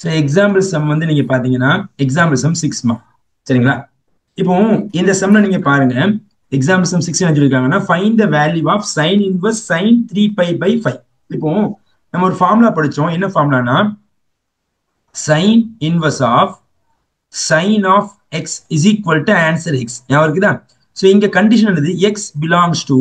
So example some வந்து நீங்க பாத்தீங்கன்னா எக்ஸாம்பிள் சம் 6 சரிங்களா? இப்போ இந்த சம்ல நீங்க பாருங்க, எக்ஸாம்பிள் சம் 6 என்ன சொல்லிருக்காங்கன்னா find the value of sin inverse sin 3π/5. இப்போ நம்ம ஒரு ஃபார்முலா படிச்சோம். என்ன ஃபார்முலானா sin inverse of sin of x is equal to answer x. ஞாபகம் இருக்குதா? சோ இங்க கண்டிஷன் என்னது? x belongs to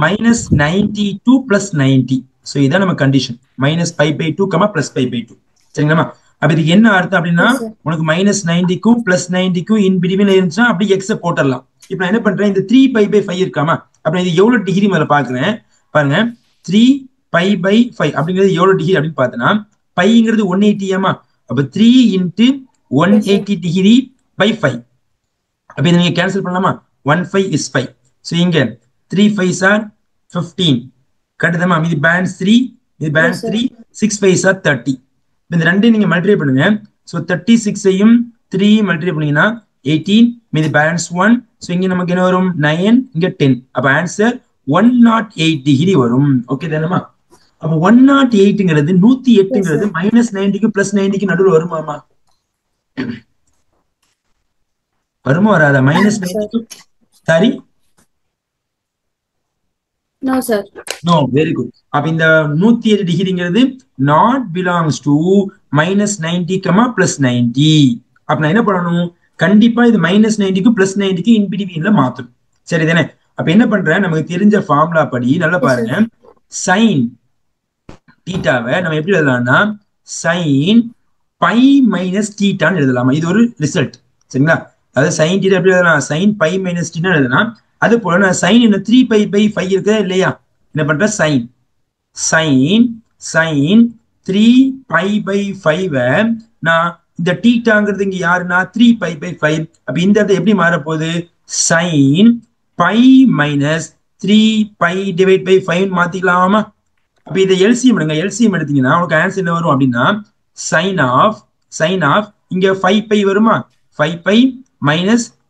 minus 92 plus 90. So இதான் நம்ம கண்டிஷன். minus π/2, plus π/2. சரிங்களா? அப்ப இதுக்கு என்ன அர்த்தம் அப்படின்னா உனக்கு minus 90க்கும் plus 90க்கும் இன் பிட்வீன்ல இருந்துச்சா அப்படியே x போட்டுடலாம். இப்போ நான் என்ன பண்றேன், இந்த 3π/5 இருக்காமா, அப்ப இது எவ்வளவு டிகிரி முதல்ல பாக்குறேன். பாருங்க, 3π/5 அப்படிங்கிறது எவ்வளவு டிகிரி அப்படின்னு பார்த்தனா, பைங்கிறது 180 ஆமா. அப்ப 3 into 180 degree by 5. அப்ப இதை நீங்க கேன்சல் பண்ணலாமா? 1 5 is 5. So இங்க 3 5s are 15. கட்டுதமா? இது பேலன்ஸ் 3, இது பேலன்ஸ் 3, 6 5s are 30. இந்த ரெண்டையும் நீங்க மல்டிப்ளை பண்ணுங்க. சோ 36 ஐயும் 3 மல்டிப்ளை பண்ணீங்கன்னா 18, மீதி பேலன்ஸ் 1. சோ இங்க நமக்கு என்ன வரும்? 9, இங்க 10. அப்ப ஆன்சர் 108 டிகிரி வரும். ஓகே தானேமா? அப்ப 108ங்கிறது 108ங்கிறது -90க்கு +90க்கு நடுவுல வருமாமா? வருமா வராதா? -90க்கு sorry no sir. No, very good. அப்ப இந்த 108 டிகிரிங்கிறது நாட் பிலாங்ஸ் டு -90, +90. அப்ப நான் என்ன பண்ணணும்? கண்டிப்பா இது -90க்கு +90க்கு இன் பிட்வீன்ல மாத்தணும். சரி தானே? அப்ப என்ன பண்றேன், நமக்கு தெரிஞ்ச ஃபார்முலா படி நல்லா பாருங்க, sin தீட்டாவை நம்ம எப்படி எழுதலாம்னா sin π - தீட்டான்னு எழுதலாமா? இது ஒரு ரிசல்ட். சரிங்களா? அதாவது sin தீட்டா எப்படி எழுதலாம்? sin π - தீட்டா எழுதலாம். அது போல நான் sin என்ன 3π/5 இருக்கா இல்லையா? என்ன பண்றேன், sin 3π/5 நான் இந்த தீட்டாங்கிறது இங்க யாருன்னா 3π/5. அப்ப இந்த இடத்துல எப்படி மாறப்போகுது? sin π - 3π/5 மாத்திக்கலாமா? அப்ப இதை எல்சிஎம் எடுங்க. எல்சிஎம் எடுத்தீங்கன்னா உங்களுக்கு ஆன்சர் என்ன வரும் அப்படின்னா sin of இங்க 5π வருமா? 5π -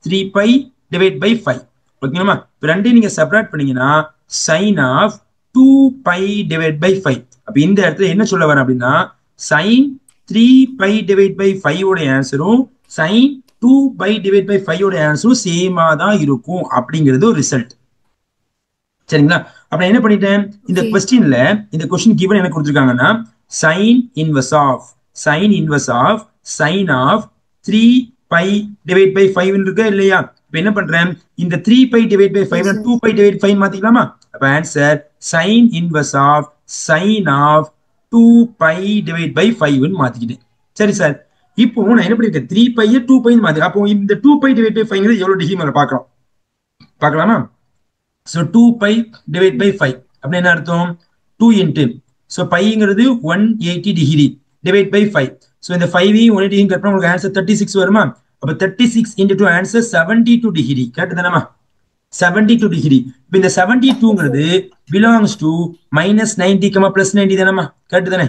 3π/5. ஓகேங்களா? இப்ப ரெண்டையும் நீங்க செப்பரேட் பண்ணீங்கன்னா sin of 2π/5. அப்ப இந்த இடத்துல என்ன சொல்ல வரேன் அப்படின்னா sin 3π/5 உடைய ஆன்சரும் sin 2π/5 உடைய ஆன்சரும் சேமா தான் இருக்கும் அப்படிங்கிறது ஒரு ரிசல்ட். சரிங்களா? அப்ப என்ன பண்ணிட்டேன், இந்த क्वेश्चनல இந்த क्वेश्चन given என்ன கொடுத்திருக்காங்கன்னா sin inverse of sin of 3π/5 இருக்கு இல்லையா? இப்ப என்ன பண்றேன், இந்த 3π/5 2π/5 மாத்திக்கலாமா? அப்ப ஆன்சர் sin inverse of 2π/5 ன்னு மாத்திக்கிட்டேன். சரி சார், இப்போ நான் என்ன பண்ணிருக்கேன், 3π 2π மாத்தி, அப்போ இந்த 2π/5 எவ்வளவு டிகிரி மேல பார்க்கலாமா? So 2π/5 அப்படின்னு என்ன அர்த்தம்? 2 into so பைங்கிறது 180 டிகிரி டிவைட் பை 5. so இந்த 5 180 கட் பண்ணா உங்களுக்கு ஆன்சர் 36 வருமா? அப்ப 36 into 2 ஆன்சர் 72 டிகிரி. கரெக்ட் தானேமா? 72 டிகிரி. இப்போ இந்த 72ங்கிறது belongs to -90, +90 தானேமா? கரெக்ட் தானே?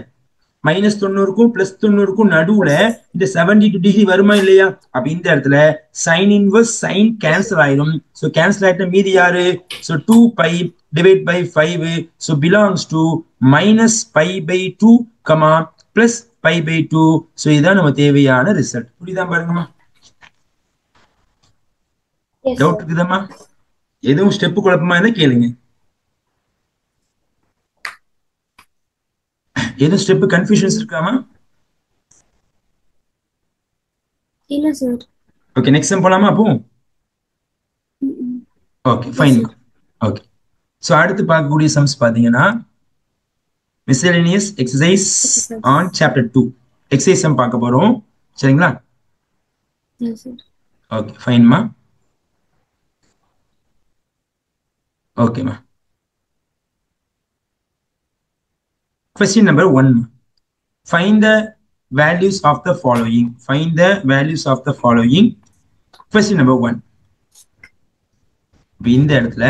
-90க்கும் +90க்கும் நடுவுல இந்த 72 டிகிரி வருமா இல்லையா? அப்ப இந்த இடத்துல sin இன்வர்ஸ் sin கேன்சல் ஆயிடும். சோ கேன்சல் ஆயிட்ட மீதி யாரு? So 2π/5 so belongs to -π/2, +π/2. So இதான் நம்ம தேவையான ரிசல்ட். புரியுதா பாருங்கம்மா? டவுட் இருக்குதாம்மா? எதுவும் ஸ்டெப் குழப்பமா இருந்தா கேளுங்க. எதுவும் ஸ்டெப் கன்ஃபியூஷன்ஸ் இருக்காமா? இல்ல சார். ஓகே, நெக்ஸ்ட் சம் போலாமா அப்போ? Okay fine. ஓகே, சோ அடுத்து பார்க்கக்கூடிய சம்ஸ் பாத்தீங்கன்னா miscellaneous exercise on chapter 2 exercise some பார்க்க போறோம். சரிங்களா? S sir. ஓகே ஃபைன்மா. ஓகேமா. Question number 1. Find the values of the following. Find the values of the following. Question number 1. இந்த இடத்துல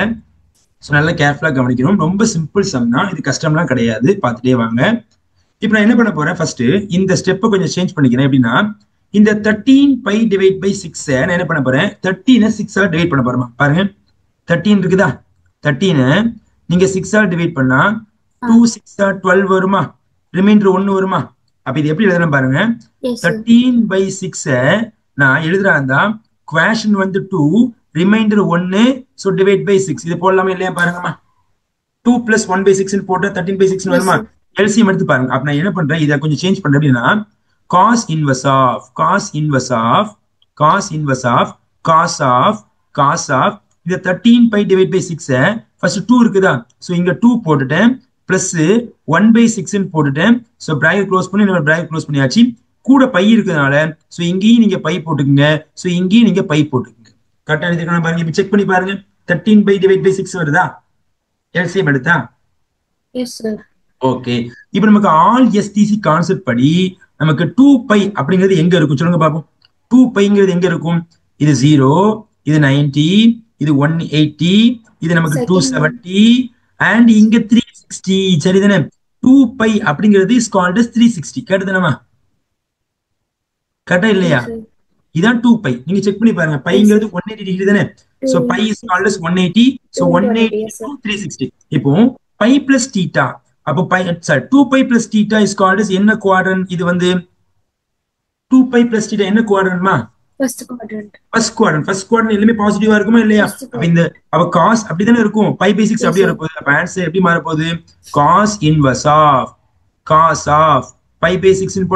நல்லா கேர்ஃபுல்லா கவனிக்கணும். ரொம்ப சிம்பிள் சம்னா, இது கஷ்டம்லாம் கிடையாது, பார்த்துட்டே வாங்க. இப்போ நான் என்ன பண்ண போறேன், ஃபர்ஸ்ட் இந்த ஸ்டெப்பை கொஞ்சம் சேஞ்ச் பண்ணிக்கிறேன். எப்படின்னா இந்த 13π/6 நான் என்ன பண்ண போறேன், 13 6 டிவைட் பண்ண போறேன். பாருங்க 13 இருக்குதா? 13 நீங்க 6 டிவைட் பண்ணா 2 6 12 வருமா? ரிமைண்டர் 1 வருமா? அப்ப இது எப்படி எழுதலாம் பாருங்க. Yes, sir. 13/6 நான் எழுதுறாந்தா குவேஷன் வந்து 2 ரிமைண்டர் 1 ஸோ டிவைட் பை 6 இது போடலாமா இல்லையா பாருங்கம்மா. 2 + 1/6 போட்டா 13/6 Yes, வருமா. sir. எல்சிஎம் எடுத்து பாருங்க. அப்ப நான் என்ன பண்றேன், இதை கொஞ்சம் சேஞ்ச் பண்றேன். அப்படின்னா cos inverse of cos inverse of cos inverse of cos of cos of இந்த 13 டிவைட் பை 6 ஃபர்ஸ்ட் 2 இருக்குதா, ஸோ இங்க 2 போட்டுட்டேன் பிளஸ் 1/6 போட்டுட்டேன். ஸோ பிராக்கெட் க்ளோஸ் பண்ணி நம்ம பிராக்கெட் க்ளோஸ் பண்ணியாச்சு. கூட பை இருக்கிறதுனால ஸோ இங்கேயும் நீங்க பை போட்டுக்குங்க, ஸோ இங்கேயும் நீங்க பை போட்டுக்குங்க. கரெக்டா எழுதிருக்காங்க பாருங்க. இப்போ செக் பண்ணி பாருங்க. 13 டிவைட் பை 6 வருதா எல்சிஎம் எடுத்தா. Yes, sir. ஓகே, இப்போ நமக்கு ஆல் எஸ்டிசி கான்செப்ட் படி நமக்கு 2π அப்படிங்கிறது எங்க இருக்கும் சொல்லுங்க பாப்போம். 2πங்கிறது எங்க இருக்கும், இது 0, இது 90, இது 180, இது நமக்கு Second 270 அண்ட் இங்க 360. சரிதானே. 2π அப்படிங்கிறது இஸ் கால்ட் அஸ் 360. கேட்டதுனமா கரெக்டா இல்லையா. Yes, sir. இதான் 2π. நீங்க செக் பண்ணி பாருங்க. பைங்கிறது 180 டிகிரி தானே. So pi is called as 180. So 180 Yes, sir. to 360. இப்போ பை பிளஸ் தீட்டா, அப்போ pi sorry 2π plus theta is called as என்ன குவாட்ரண்ட். இது வந்து 2π plus theta என்ன குவாட்ரண்ட்மா, First quadrant. First quadrant. First quadrant எல்லாமே பாசிட்டிவா இருக்குமா இல்லையா. First அப்ப இந்த அப்ப காஸ் அப்படிதானே இருக்கும். π/6 Yes, அப்படியே sir. இருக்கும். அப்ப ஆன்சர் எப்படி மாற போகுது, cos inverse of cos of π/6 ன்னு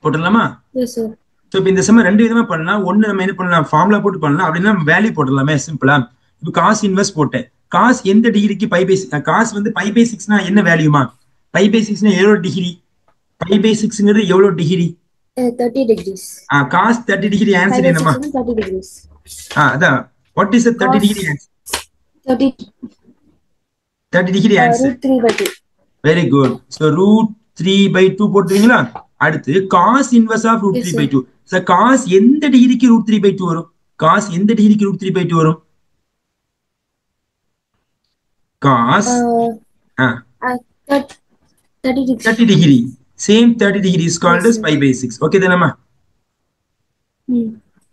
போடலாமா. Yes, sir. சோ இப்போ இந்த சம ரெண்டு விதமா பண்ணலாம். ஒன்னு நம்ம என்ன பண்ணலாம், ஃபார்முலா போட்டு பண்ணலாம். அப்படின்னா வேல்யூ போடலாமே சிம்பிளா. இப்போ காஸ் இன்வெர்ஸ் போட்டேன். காஸ் எந்த டிகிரிக்கு π/6, காஸ் வந்து π/6னா என்ன வேல்யூமா, π/6னா எவ்வளவு டிகிரி, π/6ங்கிறது எவ்வளவு degree, 30 degrees. Cos 30 degree. Answer என்னமா, 30 degrees. அதான் what is the 30 degree answer. 30 30 degree answer. √3/2. Very good. So √3/2 போட்டுவீங்களா. அடுத்து cos inverse of √3/2. So cos எந்த டிகிரிக்கு √3/2 வரும், காஸ் எந்த டிகிரிக்கு √3/2 வரும், cos 30 degrees. 30 degree. Same 30 degree is called as π/6. Okay தானேமா.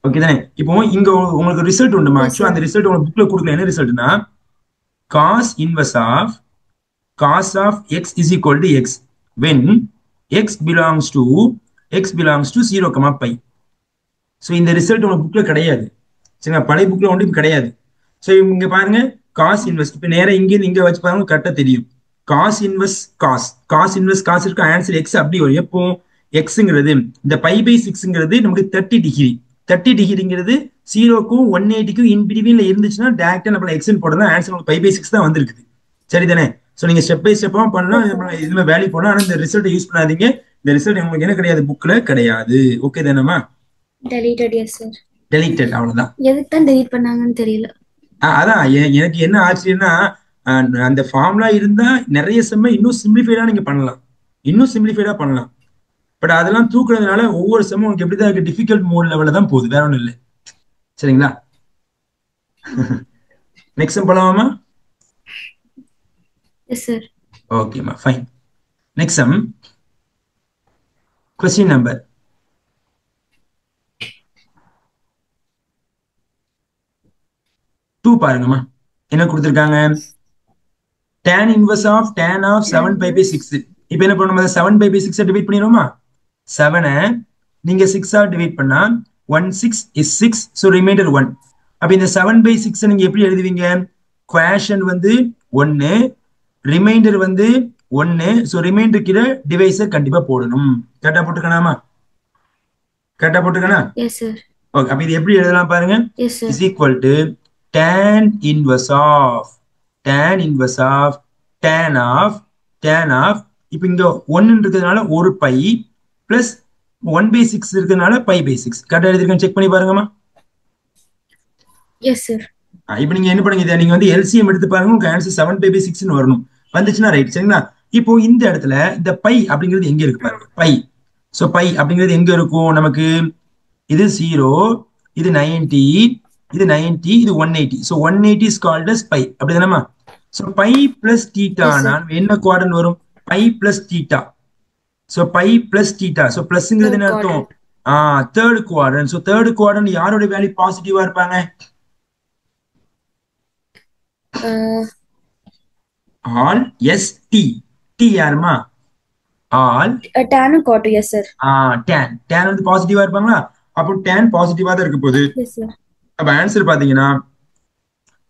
Okay தானே. இப்போ இங்க உங்களுக்கு ரிசல்ட் உண்டுமா. ஆக்சுவலா அந்த ரிசல்ட் உங்களுக்கு புக்ல கொடுக்கல. என்ன ரிசல்ட்னா cos inverse of cos of x is equal to x when x belongs to 0, π. So இந்த ரிசல்ட் உங்களுக்கு புக்ல கிடையாது. சரிங்களா, பழைய புக்ல ஒன்றும் கிடையாது. சோ இங்க பாருங்க காஸ் இன்வெர்ஸ். இப்ப நேரா இங்க இருந்து இங்க வச்சு பாருங்க கரெக்டா தெரியும். Cos inverse cos inverse cos இருக்கு. ஆன்சர் எக்ஸ் அப்படி வரும். எப்போ எக்ஸ்ங்கிறது இந்த π/6ங்கிறது நமக்கு 30 டிகிரி. 30 டிகிரிங்கிறது 0க்கும் 180க்கும் இன் பிட்வீன்ல இருந்துச்சுன்னா டைரக்டா நம்ம எக்ஸ் போடலாம். ஆன்சர் உங்களுக்கு π/6 தான் வந்திருக்குது. சரிதானே. சோ நீங்க ஸ்டெப் பை ஸ்டெப்பா பண்ணலாம். இதுல வேல்யூ போடலாம். ஆனா இந்த ரிசல்ட் யூஸ் பண்ணாதீங்க. இந்த ரிசல்ட் உங்களுக்கு என்ன கிடையாது, புக்ல கிடையாது. ஓகே தானேமா. Deleted. Yes, sir. டெலீட்டட், அவ்வளவுதான். எதுக்கு தான் delete பண்ணாங்கன்னு தெரியல. அதான் எனக்கு என்ன ஆச்சரியம்னா அந்த ஃபார்முலா இருந்தா நிறைய செம்ம இன்னும் சிம்பிளிஃபைடா நீங்க பண்ணலாம், இன்னும் சிம்பிளிஃபைடா பண்ணலாம். பட் அதெல்லாம் தூக்குறதுனால ஒவ்வொரு செம்மும் உங்களுக்கு எப்படிதான் இருக்கு, டிஃபிகல்ட் மோட் லெவல்ல தான் போகுது, வேற ஒன்றும் இல்லை. சரிங்களா. நெக்ஸ்ட் சம் போலாமா. Yes, sir. ஓகேமா, fine. Next sum question number 2 பாருங்கம்மா. என்ன கொடுத்திருக்காங்க, tan inverse of tan of 7π/6. இப்போ என்ன பண்ணுவோம், 7π/6 டிவைட் பண்ணிடுவோமா. 7 நீங்க 6 டிவைட் பண்ணா 1/6 is 6. So reminder 1. அப்ப இந்த 7/6 நீங்க எப்படி எழுதுவீங்க, குவேஷன் வந்து 1, ரிமைண்டர் வந்து 1. சோ ரிமைண்டர் கீழ டிவைசர் கண்டிப்பா போடணும். கரெக்டா போட்டுக்கலாமா, கரெக்டா போட்டுக்கனா. Yes, sir. ஓகே, அப்ப இது எப்படி எழுதலாம் பாருங்க. Yes, sir. is equal to tan inverse of tan இப்போ இங்க 1 இருக்கிறதுனால ஒரு பை பிளஸ் 1/6 இருக்கிறதுனால π/6. கரெக்டா எழுதிருக்கேன், செக் பண்ணி பாருங்கம்மா. Yes, sir. இப்போ நீங்க என்ன பண்ணுங்க, இதை நீங்க வந்து எல்சிஎம் எடுத்து பாருங்க. உங்களுக்கு ஆன்சர் 7π/6 வரணும். வந்துச்சுன்னா ரைட். சரிங்களா. இப்போ இந்த இடத்துல இந்த பை அப்படிங்கிறது எங்க இருக்கு பாருங்க, பை. சோ பை அப்படிங்கிறது எங்க இருக்கும் நமக்கு, இது 0, இது 90, இது 90, இது 180. So 180 is called as pi. அப்படிதானமா. சோ pi plus theta நான் என்ன குவாட்ரண்ட் வரும், pi plus theta. So pi plus theta. So பிளஸ்ங்கிறது என்ன அர்த்தம், third quadrant. So third quadrant யாரோட வேல்யூ பாசிட்டிவா இருப்பாங்க, ஆல் எஸ் டி. டி யாருமா, all tan cot, yes sir. tan வந்து பாசிட்டிவா இருப்பாங்களா, அப்போ tan பாசிட்டிவா தான் இருக்க போகுது. Yes sir. அப்ப ஆன்சர் பாத்தீங்கன்னா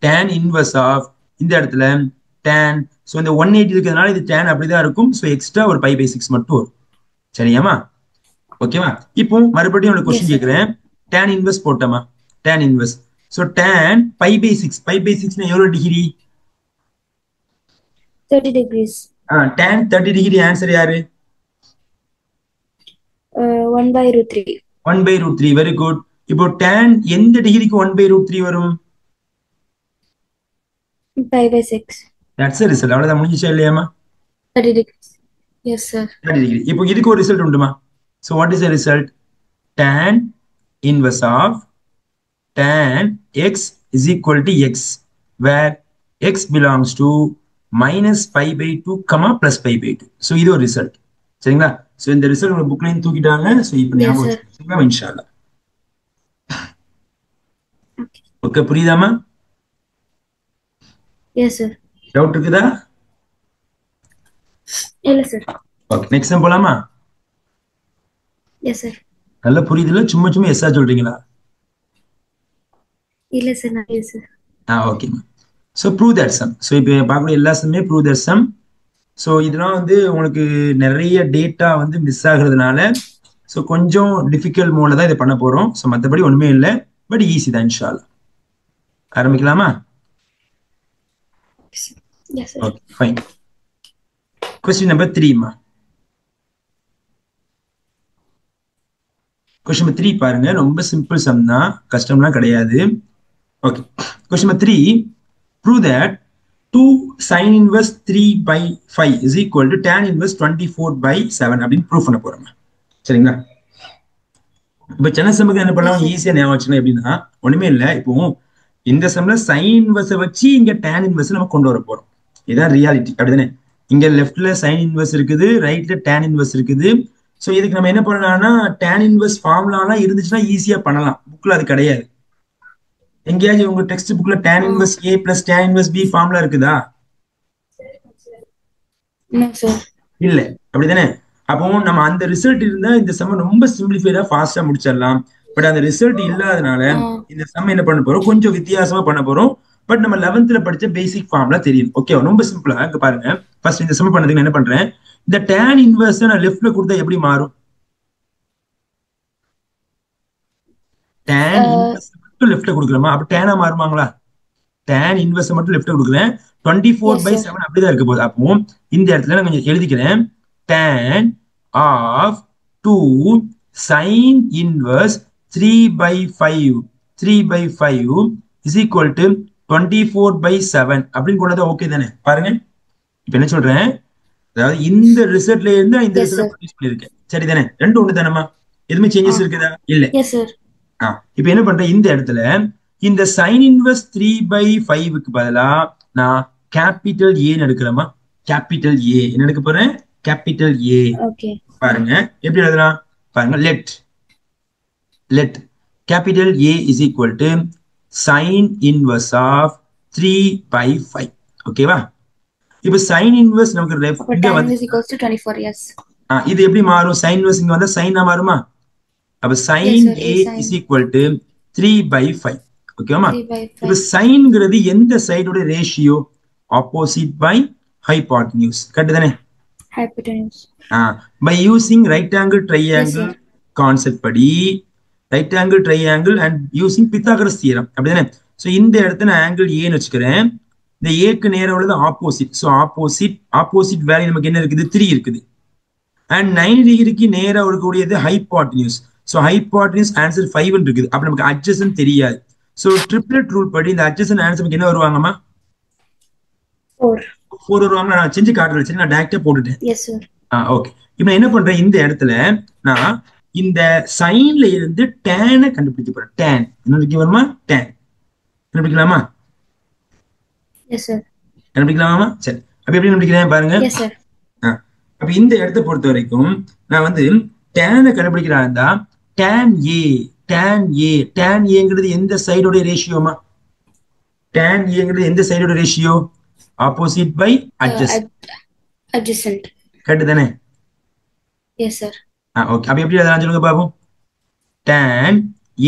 tan இன்வர்ஸ் ஆஃப் இந்த இடத்துல tan, ஸோ இந்த 180 இருக்கிறதுனால இது tan அப்படிதான் இருக்கும். ஸோ எக்ஸ்ட்ரா ஒரு பை பை 6 மட்டும் வரும். சரியாமா? ஓகேவா? இப்போ மறுபடியும் ஒரு Yes கொஸ்டின் sir. கேட்கிறேன். tan இன்வர்ஸ் போட்டோமா? tan inverse. So tan pi by 6, pi by 6 எவ்வளவு degree? 30 degrees. tan 30 degree. Answer யாரு? 1/√3. 1/√3. Very good. இப்போ tan எந்த டிகிரிக்கு 1/√3 வரும்? π/6. That's result. அவ்வளவுதான், முடிஞ்சிச்சா இல்லையாமா? 30 degrees. Yes sir. 30 டிகிரி. இப்போ இதுக்கு ஒரு ரிசல்ட் உண்டுமா? So what is the result? tan inverse of tan x is equal to x, where x belongs to minus pi by 2 comma plus pi by 2. So இது ஒரு result. சரிங்களா? So இந்த result உங்க புக்லையும் தூக்கிட்டாங்க. ஸோ இப்போ Yes ஞாபகம் sir. வச்சுக்கோங்க இன்ஷால்லா. ஓகே, புரியுதாமா? Yes sir. டவுட் இருக்குதா? இல்ல sir. ஓகே, நெக்ஸ்ட் டைம் போலாமா? Yes sir. நல்லா புரியுதுல? சும்மா சும்மா எஸ்ஸா சொல்றீங்களா? இல்ல sir, நான் இல்ல sir. ஓகேமா. So prove that sum. So இப்போ பார்க்கக்கூடிய எல்லா சம்மே ப்ரூவ் தட் சம். ஸோ இதெல்லாம் வந்து உங்களுக்கு நிறைய டேட்டா வந்து மிஸ் ஆகுறதுனால ஸோ கொஞ்சம் டிஃபிகல்ட் மோட்ல தான் இதை பண்ண போறோம். ஸோ மற்றபடி ஒண்ணுமே இல்லை, பட் ஈஸி தான் இன்ஷால்லா. ஆரம்பிக்கலாமா? Yes sir. Okay fine. Question number 3மா. கொஸ்டின் நம்பர் 3 பாருங்க, ரொம்ப சிம்பிள் சம் தான், கஷ்டம்லாம் கிடையாது. Okay, question number 3, prove that 2 sin inverse 3/5 is equal to tan inverse 24/7 அப்படின்னு ப்ரூவ் பண்ண போறோம். சரிங்களா? இப்ப சின்ன சம்முக்கு என்ன பண்ணலாம், ஈஸியா ஞாபகம் வச்சுக்கலாம். எப்படின்னா ஒண்ணுமே இல்லை, இப்போ இந்த சம்ல சைன் இன்வர்ஸை வச்சு இங்க tan இன்வர்ஸ் நம்ம கொண்டு வர போறோம். இதுதான் ரியாலிட்டி, அப்படிதானே? இங்க லெஃப்ட்ல சைன் இன்வர்ஸ் இருக்குது, ரைட்ல tan இன்வர்ஸ் இருக்குது. ஸோ இதுக்கு நம்ம என்ன பண்ணலாம்னா tan இன்வர்ஸ் ஃபார்முலாலாம் இருந்துச்சுன்னா ஈஸியா பண்ணலாம். புக்ல அது கிடையாது. எங்கேயாச்சும் உங்க டெக்ஸ்ட் புக்ல tan inverse a plus tan inverse b formula இருக்குதா? No sir. இல்ல, அப்படிதானே? அப்போ நம்ம அந்த ரிசல்ட் இருந்தா இந்த சம் ரொம்ப சிம்பிளிஃபைடா ஃபாஸ்டா முடிச்சிடலாம். பட் அந்த ரிசல்ட் இல்லாதனால இந்த சம் என்ன பண்ண போறோம், கொஞ்சம் வித்தியாசமா பண்ண போறோம். பட் நம்ம 11th படிச்ச பேசிக் ஃபார்முலா தெரியும். ஓகே, ரொம்ப சிம்பிளா இங்க பாருங்க. ஃபர்ஸ்ட் இந்த சம் பண்ணதுக்கு என்ன பண்றேன், இந்த tan இன்வர்ஸ் நான் லெஃப்ட்ல கொடுத்தா எப்படி மாறும்? tan இன்வர்ஸ் மட்டும் லெஃப்ட்ல கொடுக்கலாமா? அப்ப tan மாறுமாங்களா? tan இன்வர்ஸ் மட்டும் லெஃப்ட்ல கொடுக்குறேன். 24/7 அப்படிதான் இருக்க போகுது. அப்போ இந்த இடத்துல நான் கொஞ்சம் எழுதிக்கிறேன். tan of 2 sin inverse 3/5 is equal to 24/7 அப்படின்னு கொண்டது ஓகே தானே? பாருங்க, இப்ப என்ன சொல்றேன், அதாவது இந்த ரிசல்ட்ல இருந்து இந்த ரிசல்ட் ப்ரொடியூஸ் பண்ணிருக்கேன். சரி தானே? ரெண்டு ஒண்ணு தானேமா? எதுவுமே சேஞ்சஸ் இருக்குதா? இல்ல. Yes sir. இப்ப என்ன பண்றேன், இந்த இடத்துல இந்த sin inverse 3/5க்கு பதிலா நான் கேபிட்டல் A எடுக்கிறேமா? கேபிட்டல் A என்ன எடுக்க போறேன்? Capital A. Okay. பாருங்க எப்படி எழுதலாம் பாருங்க. let capital A is equal to sin inverse of 3/5. ஓகேவா? இப்ப sin inverse நமக்கு இங்க வந்து tan is equals to 24. Yes. இது எப்படி மாறும்? sin inverse இங்க வந்தா sin மாறுமா? அப்ப sin A is equal to 3/5. ஓகேவா? இப்ப sinங்கிறது எந்த சைடோட ratio? Opposite by hypotenuse. Correct தானே? Hypotenuse. By using right angle triangle concept படி right angle triangle and using Pythagoras theorem, அப்படிதானே? சோ இந்த இடத்துல நான் ஆங்கிள் A ன்னு வச்சுக்கிறேன். இந்த A க்கு நேரா உள்ளது ஆப்போசிட். சோ ஆப்போசிட் வேல்யூ நமக்கு என்ன இருக்குது? 3 இருக்குது. and 90 டிகிரிக்கு நேரா இருக்கக்கூடியது ஹைபோட்டென்யூஸ். சோ ஹைபோட்டென்யூஸ் ஆன்சர் 5 ன்னு இருக்குது. அப்ப நமக்கு adjacent தெரியாது. சோ ட்ரிப்ளெட் ரூல் படி இந்த adjacent ஆன்சர் நமக்கு என்ன வருவாங்கமா? 4 வருவாங்க. நான் செஞ்சு காட்டுறேன். சரி, நான் டைரக்டா போட்டுட்டேன். Yes sir. ஓகே, இப்போ நான் என்ன பண்றேன், இந்த இடத்துல நான் இந்த சைன்ல இருந்து tan கண்டுபிடிக்க போறேன். tan என்ன வருமா? tan கண்டுபிடிக்கலாமா? Yes sir. கண்டுபிடிக்கலாமா? சரி, அப்ப எப்படி கண்டுபிடிக்கிறேன் பாருங்க. Yes sir. அப்ப இந்த இடத்தை பொறுத்த வரைக்கும் நான் வந்து tan கண்டுபிடிக்கிறா இருந்தா tan Aங்கிறது எந்த சைடோட ரேஷியோமா? tan Aங்கிறது எந்த சைடோட ratio? Opposite by adjacent. Adjacent. Correct தானே? Yes, sir. ஓகே. அப்ப எப்படி எழுதலாம் சொல்லுங்க பாப்போம். tan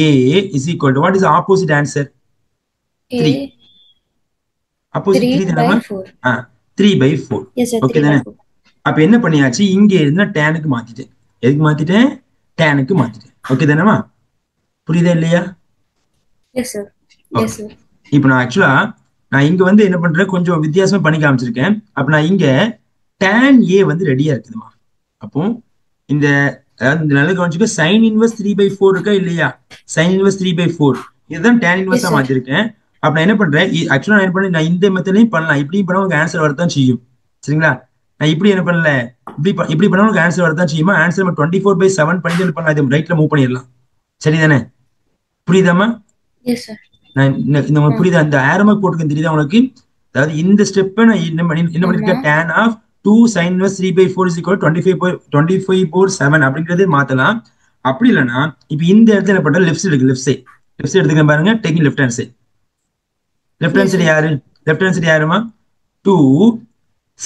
a is equal to what is the opposite answer? 3. A opposite 3 3 by தானமா? 4. 3/4. Yes, sir. ஓகே 3 by தானே? 4. அப்ப என்ன பண்ணியாச்சு, இங்க இருந்தா டேனுக்கு மாத்திட்டேன். எதுக்கு மாத்திட்டேன்? டேனுக்கு மாத்திட்டேன். ஓகே தானேமா? புரியுதா இல்லையா? Yes, sir. Yes, sir. இப்போ நான் ஆக்சுவலா நான் இங்க வந்து என்ன பண்றேன், கொஞ்சம் வித்தியாசமா பண்ணி காமிச்சிருக்கேன். அப்ப நான் இங்க tan a வந்து ரெடியா இருக்குதுமா. அப்போ இந்த அதாவது இந்த நல்ல கவனிச்சுக்க, sin இன்வர்ஸ் 3/4 இருக்கா இல்லையா? sin இன்வர்ஸ் 3/4 இதுதான் tan Yes, இன்வர்ஸா sir. மாத்திருக்கேன். அப்ப நான் என்ன பண்றேன், ஆக்சுவலா நான் என்ன பண்ணேன், நான் இந்த மெத்தட்லயும் பண்ணலாம், இப்படியும் பண்ணா உங்களுக்கு ஆன்சர் வரதான் செய்யும். சரிங்களா? நான் இப்படி என்ன பண்ணல, இப்படி பண்ணா உங்களுக்கு ஆன்சர் வரதான் செய்யுமா. ஆன்சர் நம்ம 24/7 பண்ணிட்டு பண்ணலாம், இதை ரைட்ல மூவ் பண்ணிடலாம். சரிதானே? புரியுதாமா? Yes, sir. நான் இந்த புரியுதா, இந்த ஆரமா போட்டுக்க தெரியுதா உங்களுக்கு? அதாவது இந்த ஸ்டெப்பை நான் என்ன பண்ணிருக்கேன், tan of 2 sin inverse 3/4 is equal to 25/7 அப்படிங்கிறது மாத்தலாம். அப்படி இல்லைன்னா இப்ப இந்த இடத்துல என்ன பண்ற, லெஃப்ட் சைடு எடுத்துக்க பாருங்க. Taking left hand side. Left hand side யாரு? லெஃப்ட் ஹேண்ட் சைடு யாருமா? 2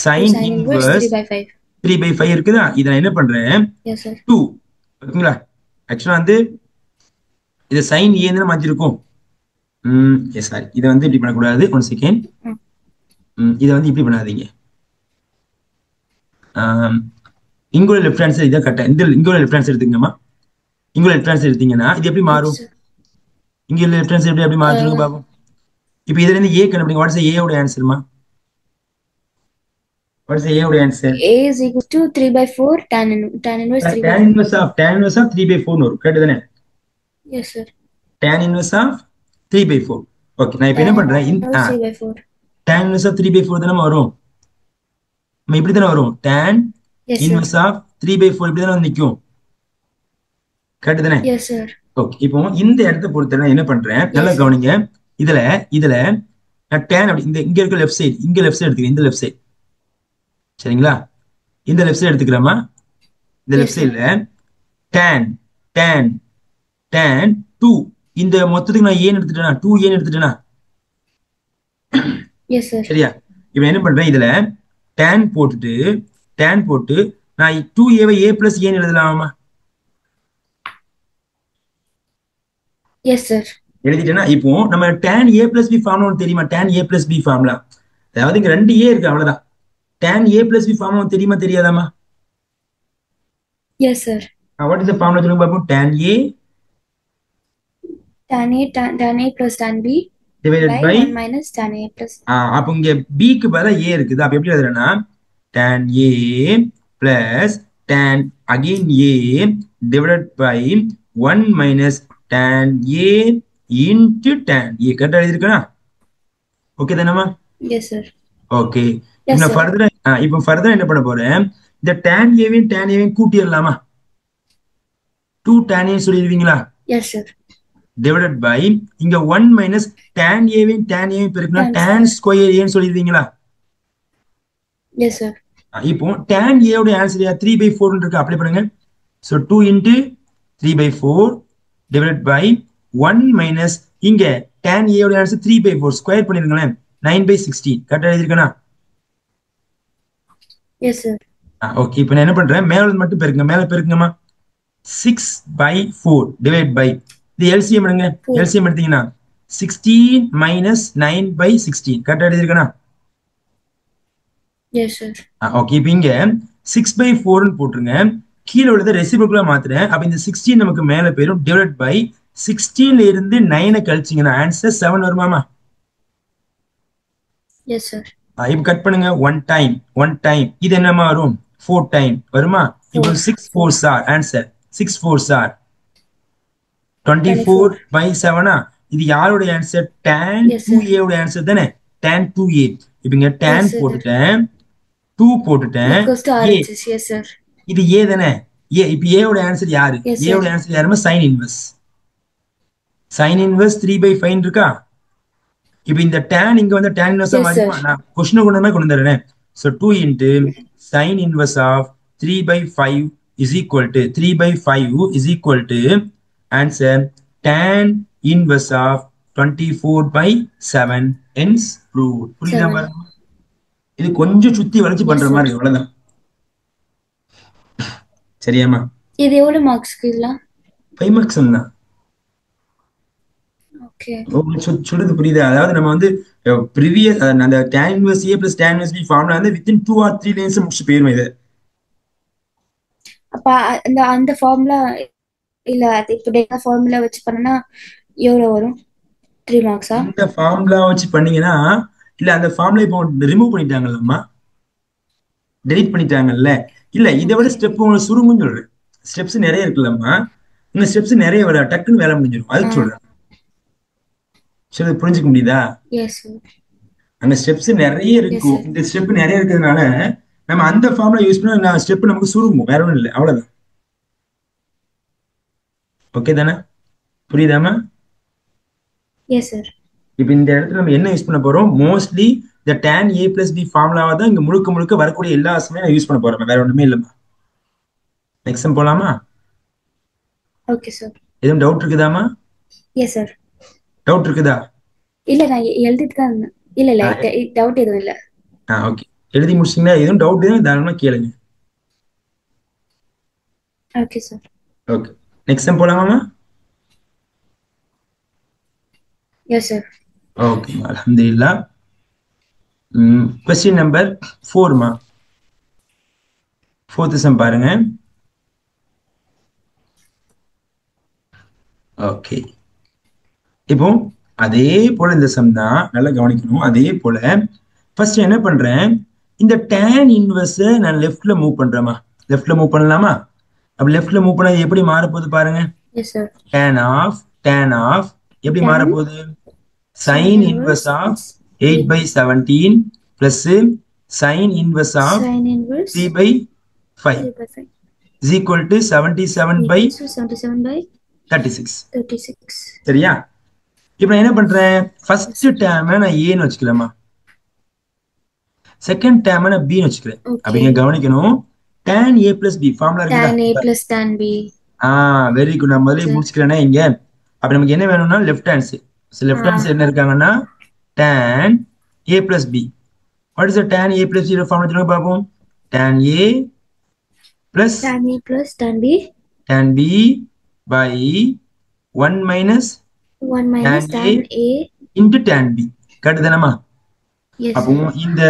sin inverse 3/5 இருக்குதா? இதை நான் என்ன பண்றேன், 2. ஓகேங்களா? ஆக்சுவலா வந்து இதை sin ஏன்னு மாத்திருக்கும். சாரி, இதை வந்து இப்படி பண்ணக்கூடாது. 1 செகண்ட். இதை வந்து இப்படி பண்ணாதீங்க. இங்குள்ள லெஃப்ட் ஹேண்ட் சைடு இதான் கரெக்டா. இங்குள்ள லெஃப்ட் ஹேண்ட் சைடு எடுத்துங்கம்மா. இங்குள்ள லெஃப்ட் ஹேண்ட் சைடு எடுத்தீங்கன்னா இது எப்படி மாறும்? இங்க லெஃப்ட் ஹேண்ட் சைடு எப்படி மாறும் சொல்லுங்க பாப்போம். இப்போ இதுல இருந்து a கண்டுபிடிங்க. வாட் இஸ் a ஓட ஆன்சர்மா? வாட் இஸ் a ஓட answer? A is equal to 3/4 tan inverse 3/4. tan inverse of 3/4 வரும். கரெக்ட் தானே? Yes, sir. tan inverse of 3/4. Okay. நான் இப்போ என்ன பண்றேன், tan inverse of 3/4 தானே வரும். நம்ம இப்படி தானே வரும். tan inverse of 3/4 இப்படி தானே நிக்கும். கரெக்ட் தானே? Yes, sir. ஓகே. இப்போ இந்த இடத்தை பொறுத்த நான் என்ன பண்றேன், நல்லா கவனிங்க. இதுல நான் tan அப்படி இங்க இருக்க லெஃப்ட் சைடு, இங்க லெஃப்ட் சைடு எடுத்துக்கிறேன். இந்த லெஃப்ட் சைடு. சரிங்களா? இந்த லெஃப்ட் சைடு எடுத்துக்கிறோமா? இந்த லெஃப்ட் சைடுல tan 2 இந்த மொத்தத்துக்கு நான் ஏன் எடுத்துட்டேனா, 2 ஏன் எடுத்துட்டேனா? Yes, sir. சரியா? இப்போ என்ன பண்றேன், இதுல tan போட்டு நான் 2a a plus ஏன் எழுதலாமா? Yes, sir. எழுதிட்டேனா? இப்போ நம்ம tan a plus b formula தெரியுமா? tan a plus b formula, அதாவது இங்க 2 a இருக்கு, அவ்வளவுதான். tan a plus b formula தெரியுமா தெரியாதாமா? Yes, sir. What is the formula சொல்லுங்க பாப்போம். tan a plus tan b divided by 1 minus tan a plus. அப்ப இங்க b க்கு பதிலா a இருக்குது. அப்ப எப்படி எழுதுறேன்னா, tan a plus tan again a divided by 1 minus tan a into tan a. கரெக்டா எழுதிருக்கேனா? ஓகே தானேமா? Yes, sir. ஓகே. Yes, இப்போ sir. ஃபர்தரா என்ன பண்ண போறேன், இந்த tan a கூட்டிடலாமா? 2 tan a சொல்லிடுவீங்களா? Yes, sir. divided by இங்க 1 minus tan a பெருக்குனா tan square a சொல்லிடுவீங்களா? Yes, sir. இப்போ tan a ஓட ஆன்சர் 3/4 இருக்கு. அப்ளை பண்ணுங்க. so 2 into 3/4 divided by 1 minus இங்க tan a ஓட ஆன்சர் 3/4 ஸ்கொயர் பண்ணிருங்களேன், 9/16. கரெக்ட்டா எழுதிருக்கேனா? Yes, sir. ஓகே. இப்போ நான் என்ன பண்றேன், மேல மட்டும் பெருக்குங்க. மேல பெருக்குங்கம்மா. 6/4 divided by இது எல்சிஎம் எடுங்க. எல்சிஎம் எடுத்தீங்கன்னா 16 minus 9/16. கரெக்ட்டா எழுதிருக்கேனா? Yes, sir. ஓகே. இப்போ இங்க 6/4 ன்னு போட்டுருங்க. கீழ உள்ளத ரெசிப்ரோக்கலா மாத்துறேன். அப்ப இந்த 16 நமக்கு மேல போயிடும். divided by 16ல இருந்து 9 கழிச்சீங்கன்னா ஆன்சர் 7 வருமாமா? Yes, sir. இப்போ கட் பண்ணுங்க. 1 time இது என்னமா வரும்? 4 time வருமா? இப்போ 6 4s are answer. 6 4s are 24/7. இது யாரோட ஆன்சர்? tan 2a ஓட ஆன்சர் தானே? tan 2a. இப்போ இங்க tan போட்டுட்டேன், 2 போட்டுட்டேன். Yes, sir. இது a தானே? a. இப்போ a ஓட ஆன்சர் யாரு? a ஓட ஆன்சர் யாருமா? sin inverse. sin inverse 3/5 இருக்கா? இப்போ இந்த tan இங்க வந்து tan inverse மாறிடுமா? நான் क्वेश्चन கொண்டு வந்து கொண்டு வரேன். so 2 into sin inverse of 3/5 is equal to 3/5 is equal to answer tan inverse of 24/7 hence proved. புரியுதா பாருங்க? இது கொஞ்சம் சுத்தி வளைச்சு பண்ற மாதிரி, அவ்வளவுதான். சரியாமா? இது எவ்வளவு மார்க்ஸ்க்கு இதெல்லாம்? 5 மார்க்ஸ் தான். ஓகே. உங்களுக்கு சொல்றது புரியுதா? அதாவது நம்ம வந்து ப்ரீவியஸ் அந்த tan inverse A plus tan inverse B formula வந்து within 2 or 3 லைன்ஸ் முடிச்சு போயிருவோம் இது. அப்ப அந்த ஃபார்முலா இல்ல அது இப்போ டேட்டா ஃபார்முலா வச்சு பண்ணனா எவ்வளவு வரும்? 3 மார்க்ஸா? இந்த ஃபார்முலா வச்சு பண்ணீங்கன்னா இல்ல அந்த ஃபார்முலா இப்போ ரிமூவ் பண்ணிட்டாங்கல்லம்மா, டெலீட் பண்ணிட்டாங்கல்ல. இல்ல இதை விட ஸ்டெப் உங்களுக்கு சுருங்குன்னு சொல்றேன். ஸ்டெப்ஸ் நிறைய இருக்குல்லம்மா, இந்த ஸ்டெப்ஸ் நிறைய வர டக்குன்னு வேலை முடிஞ்சிடும், அதுக்கு சொல்றேன். சரி புரிஞ்சுக்க முடியுதா? Yes sir. அந்த ஸ்டெப்ஸ் நிறைய Yes, இருக்கும். sir. இந்த ஸ்டெப் நிறைய இருக்கிறதுனால நம்ம அந்த ஃபார்முலா யூஸ் பண்ணா ஸ்டெப் நமக்கு சுருங்கும், வேற ஒன்றும் இல்லை, அவ்வளவுதான். ஓகே தானே? புரியுதாமா? Yes sir. இப்போ இந்த இடத்துல நம்ம என்ன யூஸ் பண்ண போறோம்? மோஸ்ட்லி இந்த tan a plus b ஃபார்முலாவை தான் இங்க முழுக்க முழுக்க வரக்கூடிய எல்லா சமயம் யூஸ் பண்ண போறோம், வேற ஒண்ணுமே இல்லைம்மா. நெக்ஸ்ட் போலாமா? Okay sir. எதுவும் டவுட் இருக்குதாமா? Yes sir. டவுட் இருக்குதா? இல்ல நான் எழுதிட்டு தான் இருந்தேன். இல்ல டவுட் எதுவும் இல்ல. ஓகே, எழுதி முடிச்சிங்களா? எதுவும் டவுட் எதுவும் தாராளமா கேளுங்க. Okay sir. ஓகே, நெக்ஸ்ட் போலாமாமா? Yes sir. ஓகே, அல்ஹம்துலில்லாஹ். கொஸ்டின் நம்பர் 4மா, 4th சம் பாருங்க. ஓகே, இப்போ அதே போல இந்த சம் தான், நல்லா கவனிக்கணும். அதே போல ஃபர்ஸ்ட் என்ன பண்றேன், இந்த tan இன்வெர்ஸ் நான் லெஃப்ட்ல மூவ் பண்றேமா. லெஃப்ட்ல மூவ் பண்ணலாமா? அப்ப லெஃப்ட்ல மூவ் பண்ணா எப்படி மாறப்போகுது பாருங்க. Yes sir. tan ஆஃப் எப்படி மாறப்போகுது? sin inverse of 8/17 plus sin inverse of 3/5 is equal to 77/36. சரியா? இப்ப நான் என்ன பண்றேன், ஃபர்ஸ்ட் டேர்ம் நான் ஏன்னு வச்சுக்கலாமா, செகண்ட் டேர்ம் நான் பி வச்சுக்கிறேன். அப்ப நீங்க கவனிக்கணும், tan a plus b formula இருக்குதா? tan a plus tan b. Very good. நான் முதல்ல முடிச்சுக்கிறேனே இங்க. அப்ப நமக்கு என்ன வேணும்னா left hand side. So left hand side என்ன இருக்காங்கன்னா tan a plus b. What is the tan a plus b formula சொல்லுங்க பாப்போம். tan a plus tan b by 1 minus tan a into tan b. Correct தானமா? அப்போ இந்த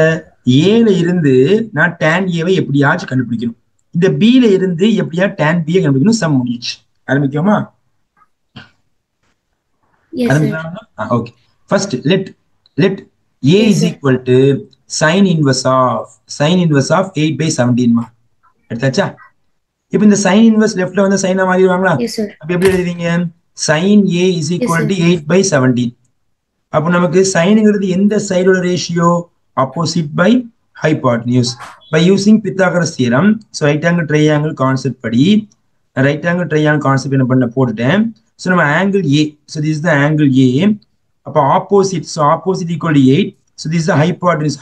a ல இருந்து நான் tan a வை எப்படியாச்சும் கண்டுபிடிக்கணும், இந்த b ல இருந்து எப்படியா tan b யை கண்டுபிடிக்கணும். சம் முடிஞ்சிச்சு. ஆரம்பிக்கோமா? Okay, first let a is equal to sin inverse of 8/17 மா. எடுத்தாச்சா? இப்போ இந்த sin இன்வெர்ஸ் லெஃப்ட்ல வந்து சைனா மாறிடுவாங்களா? அப்ப எப்படி எழுதுவீங்க? sin a is equal to 8/17. அப்போ நமக்கு சைனுங்கிறது எந்த சைடோட ratio? Opposite by hypotenuse. By using Pythagoras theorem. So right angle triangle concept படி ரைட் ஆங்கிள் ட்ரையாங்கிள் கான்செப்ட் என்ன பண்ண போட்டுட்டேன். ஸோ நம்ம angle A, so this is the angle A. அப்போ opposite, so opposite equal to 8. So this is the hypotenuse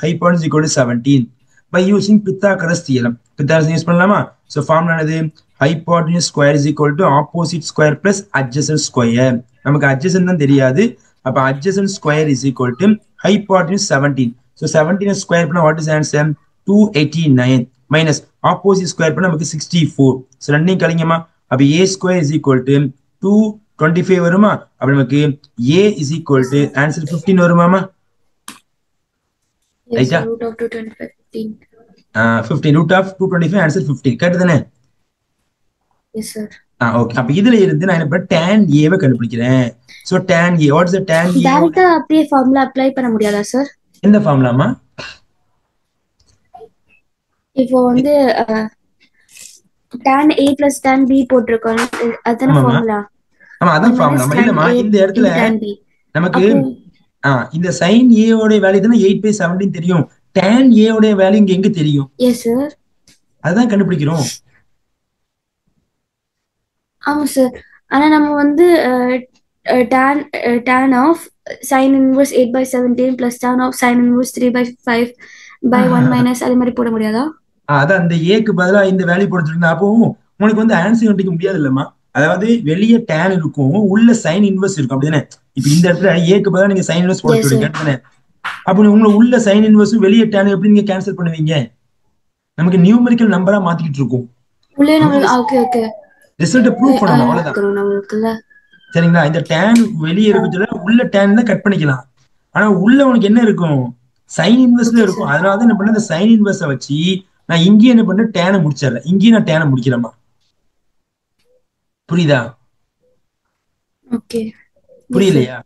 equal to 17. By using Pythagoras theorem. Pythagoras use பண்ணலாமா? So formula என்னது? Hypotenuse square is equal to opposite square plus adjacent square. நமக்கு adjacent தான் தெரியாது. அப்ப adjacent square is equal to hypotenuse 17. So 17 square பண்ணா what is answer? 289 minus opposite square பண்ணா நமக்கு 64. So ரெண்டையும் கழிங்கம்மா. அப்ப a square is equal to 225 வருமா? அப்ப நமக்கு a is equal to answer 15 வருமாமா? ரைட்டா? root of 225 15 root of 225 answer 15. Correct தானே? S sir. ஓகே, அப்ப இதுல இருந்து நான் என்ன பண்ண tan a வை கண்டுபிடிக்கிறேன். So tan a, what is the tan a? டைரக்டா அப்படியே ஃபார்முலா அப்ளை பண்ண முடியாதா சார்? எந்த ஃபார்முலாமா? இப்போ வந்து tan a plus tan b போட்டுருக்கோம், அதான ஃபார்முலா? ஆமா, அதான் ஃபார்முலா. இல்லமா, இந்த இடத்துல நமக்கு இந்த sin a ஓட வேல்யூ தான 8/17 தெரியும். tan a ஓட வேல்யூ இங்க எங்க தெரியும்? எஸ் சார், அதான் கண்டுபிடிக்கிறோம். ஆமா சார். ஆனா நம்ம வந்து tan of sin inverse 8/17 plus tan of sin inverse 3/5 by 1 minus அது மாதிரி போட முடியாதா? அதான் அந்த ஏக்கு பதிலா இந்த வேல்யூ போட்டுருந்தா அப்போ உனக்கு வந்து ஆன்சர் கண்டுபிடிக்க முடியாது இல்லம்மா. அதாவது வெளியே tan இருக்கும், உள்ள sin இன்வெர்ஸ் இருக்கும், அப்படிதானே? இப்ப இந்த இடத்துல ஏக்கு பதிலா நீங்க sin இன்வெர்ஸ் போட்டுருக்கீங்க தானே? அப்போ உங்களை உள்ள sin இன்வெர்ஸும் வெளியே tan எப்படி நீங்க கேன்சல் பண்ணுவீங்க? நமக்கு நியூமெரிக்கல் நம்பரா மாத்திக்கிட்டு இருக்கும். உள்ளே நம்ம ஓகே ஓகே ரிசல்ட்டை ப்ரூவ் பண்ணணும், அவ்வளவுதான். நம்மளுக்குள்ள சரிங்களா? இந்த டேன் வெளியே இருக்குதுல உள்ள டேன் தான் கட் பண்ணிக்கலாம். ஆனா உள்ள உனக்கு என்ன இருக்கும்? சைன் இன்வெர்ஸ்ல ஓகே இருக்கும். சார். அதனாலதான் என்ன பண்ண, இந்த சைன் இன்வெர்ஸை வச்சு நான் இங்கேயும் என்ன பண்ண டேனை முடிச்சிடறேன். இங்கேயும் நான் டேனை முடிக்கிறேமா. புரியுதா? ஓகே. புரியலையா?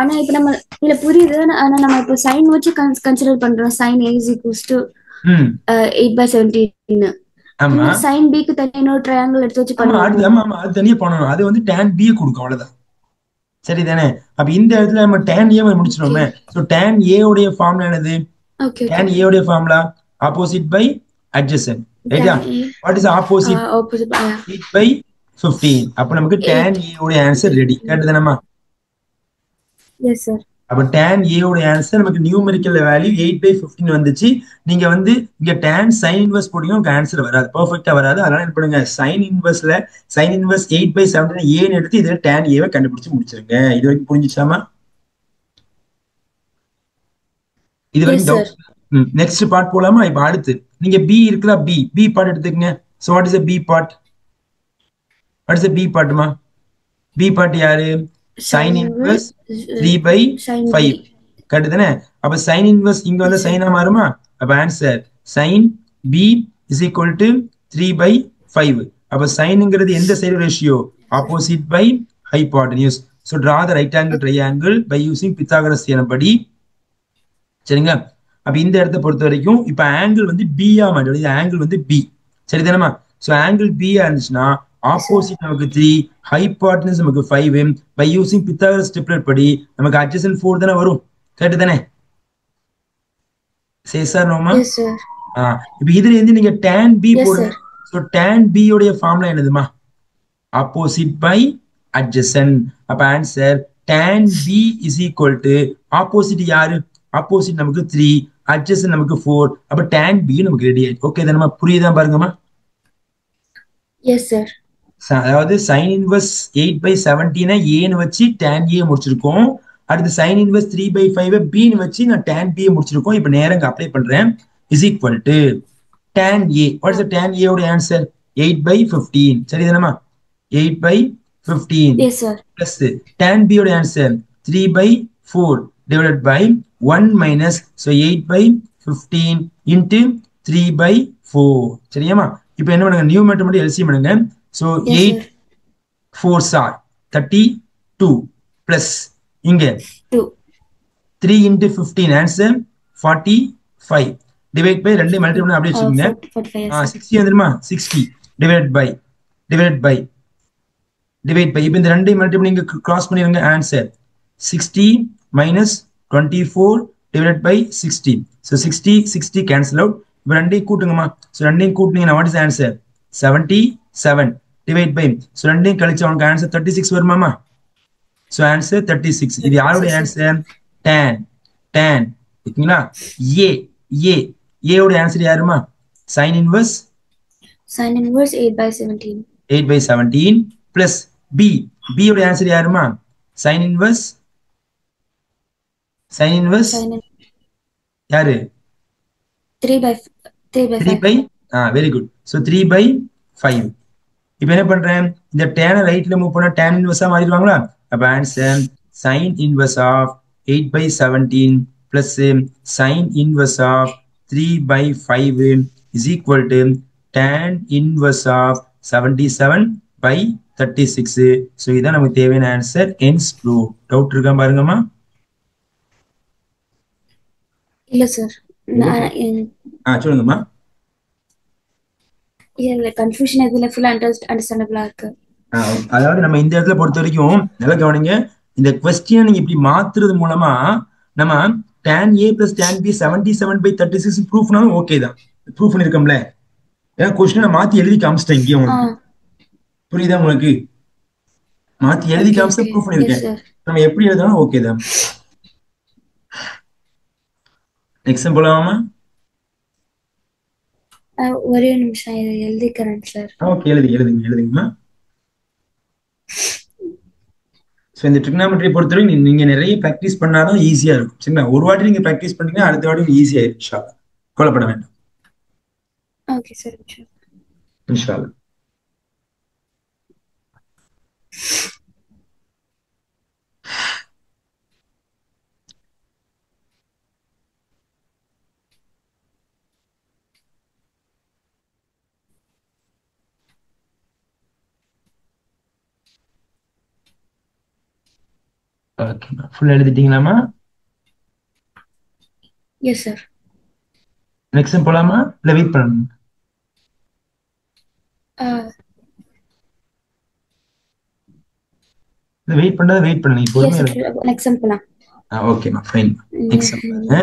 ஆனா இப்ப நம்ம இல்ல புரியுது. ஆனா நம்ம இப்ப சைன் வச்சு கன்சிடர் பண்றோம். Sine a is equals to 8/17. ஆமா சைன் b க்கு தனியா இன்னொரு ட்ரையாங்கிள் எடுத்து வச்சு ஆமா அடுத்து பண்ணுவோம். ஆமா ஆமா அது தனியா பண்ணணும். அது வந்து tan b கொடுக்கும், அவ்வளவுதான். சரிதானே? அப்ப இந்த இடத்துல நம்ம tan a முடிச்சிட்டோமே. சோ tan a உடைய ஃபார்முலா என்னது? ஓகே tan a உடைய ஃபார்முலா ஆப்போசிட் பை அட்ஜசன்ட். ரைட்டா? What is opposite? ஆப்போசிட் 8/15. அப்ப நமக்கு tan a உடைய ஆன்சர் ரெடி. கேட்டுதானமா? Yes sir. அப்ப tan a உடைய ஆன்சர் நமக்கு நியூமெரிக்கல் வேல்யூ 8/15 வந்துச்சு. நீங்க வந்து இங்க tan sin இன்வெர்ஸ் போட்டீங்க, உங்களுக்கு ஆன்சர் வராது, பெர்ஃபெக்ட்டா வராது. அதனால என்ன பண்ணுங்க, sin இன்வெர்ஸ் 8/17 ஏன்னு எடுத்து இதுல tan a கண்டுபிடிச்சு முடிச்சிருங்க. இது வரைக்கும் புரிஞ்சுச்சாமா? இது வரைக்கும் டவுட்? நெக்ஸ்ட் பார்ட் போலாமா? இப்ப அடுத்து நீங்க b இருக்குல்ல, b பார்ட் எடுத்துக்கங்க. So what is a b part? What is a b பார்ட்மா? b பார்ட் யாரு? sin inverse 3/5. கரெக்ட் தானே? அப்ப sin இன்வெர்ஸ் இங்க வந்து சைனா மாறுமா? அப்ப answer sin b is equal to 3/5. அப்ப சைன்ங்கிறது எந்த side ratio? Opposite by hypotenuse. So draw the right angle triangle by using Pythagoras theorem படி. சரிங்களா? அப்ப இந்த இடத்தை பொறுத்த வரைக்கும் இப்ப ஆங்கிள் வந்து b-ஆ மாட்டோம். இது ஆங்கிள் வந்து b. சரிதானமா? சோ ஆங்கிள் b-ஆ இருந்துச்சுன்னா ஆப்போசிட் நமக்கு 3, ஹைபோட்டனஸ் நமக்கு 5. பை யூசிங் பித்தாகரஸ் ட்ரிப்ளெட் படி நமக்கு அட்ஜசன்ட் 4 தானே வரும். கரெக்ட் தானே? சரி சார் நோமா? இப்ப இதுல இருந்து நீங்க tan b போடுங்க. சோ tan b உடைய ஃபார்முலா என்னதுமா? Opposite by adjacent. அப்ப answer tan b is equal to opposite யாரு? ஆப்போசிட் நமக்கு 3, அட்ஜசன்ட் நமக்கு 4. அப்ப tan b நமக்கு ரெடி ஆயிடுச்சு. ஓகே தானமா? புரியுதா பாருங்கம்மா? Yes sir. அதாவது சைன் இன்வெர்ஸ் 8/17 ஏன்னு வச்சு tan a முடிச்சிருக்கோம். அடுத்து சைன் இன்வெர்ஸ் 3/5 b வச்சு நான் tan b முடிச்சிருக்கோம். இப்ப நேரங்க அப்ளை பண்றேன். Is equal to tan a. What is tan a உடைய answer? 8/15. சரிதானமா? 8/15 yes sir. Plus tan b உடைய answer 3/4 divided by 1 minus, so 8/15 into 3/4. சரியாமா? இப்போ என்ன பண்ணுங்க, நியூமரேட்டர் மட்டும் எல்சிஎம் பண்ணுங்க. சோ 8 4s are 32 plus இங்க 3 into 15 answer 45 divide by 2 multiply பண்ணி அப்படியே வச்சுக்கோங்க. 60 வந்துருமா? 60 டிவைட் பை இப்போ இந்த 2 மல்டிப்ளை நீங்க கிராஸ் பண்ணிருங்க. Answer 60 minus 24 divided by 60. So 60 cancel out. இப்போ ரெண்டையும் கூட்டுங்கம்மா. ஸோ ரெண்டையும் கூட்டினீங்கன்னா what is answer? 77 divide by, so ரெண்டையும் கழிச்சு அவனுக்கு ஆன்சர் 36 வருமாமா? So answer 36. இது யாருடைய ஆன்சர்? tan ஓகேங்களா? ஏ உடைய ஆன்சர் யாருமா? சைன் இன்வெர்ஸ் 8/17 பிளஸ் பி உடைய ஆன்சர் யாருமா? சைன் இன்வெர்ஸ் யாரு? 3/5. Very good. சோ 3/5. இப்போ என்ன பண்றேன், இந்த tan ரைட்ல மூவ் பண்ணா tan இன்வெர்ஸா மாறிடுவாங்களா? அப்ப answer sin inverse of 8/17 plus sin inverse of 3/5 is equal to tan inverse of 77/36. So இதான் நமக்கு தேவையான ஆன்சர். Hence prove. டவுட் இருக்கா பாருங்கம்மா? இல்ல சார். சொல்லுங்கம்மா. இல்ல கன்ஃபியூஷன் இதுல ஃபுல் அண்டர்ஸ்டாண்டபிளா இருக்கு. அதாவது நம்ம இந்த இடத்துல பொறுத்த வரைக்கும் நல்லா கவனிங்க. இந்த क्वेश्चन நீங்க இப்படி மாத்துறது மூலமா நம்ம tan a plus tan b 77/36 ப்ரூஃப்னாலும் okay தான். ப்ரூஃப் பண்ணிருக்கோம்ல. ஏன்னா क्वेश्चन நான் மாத்தி எழுதி காமிச்சிட்டேன் இங்கே உங்களுக்கு. புரியுதா உங்களுக்கு? மாத்தி எழுதி காமிச்சு ப்ரூஃப் பண்ணிருக்கேன். நம்ம எப்படி எழுதணும் ஓகே தான். நெக்ஸ்ட் போலாமா? ஒரே நிமிஷம் எழுதிக்கிறேன் சார். ஓகே எழுதுங்கம்மா. ஸோ இந்த ட்ரிக்னாமெட்ரி பொறுத்தவரை நீங்க நிறைய ப்ராக்டிஸ் பண்ணாதான் ஈஸியா இருக்கும். சரிங்களா? ஒரு வாட்டி நீங்க ப்ராக்டிஸ் பண்ணீங்கன்னா அடுத்த வாட்டி ஈஸியா இருக்கும். கவலைப்பட வேண்டாம். Okay sir. இன்ஷால்லா. ஓகேம்மா, ஃபுல்லா எழுதிட்டீங்களாமா? Yes sir. நெக்ஸ்ட் போலாமா இல்ல வெயிட் பண்ணணும்? வெயிட் பண்ணாத வெயிட் பண்ணு, நீங்க எஸ் பொறுமையா சார், எழுதுங்க. நெக்ஸ்ட் சம் போலாம். ஓகேம்மா, ஃபைன். நெக்ஸ்ட் பாருங்க,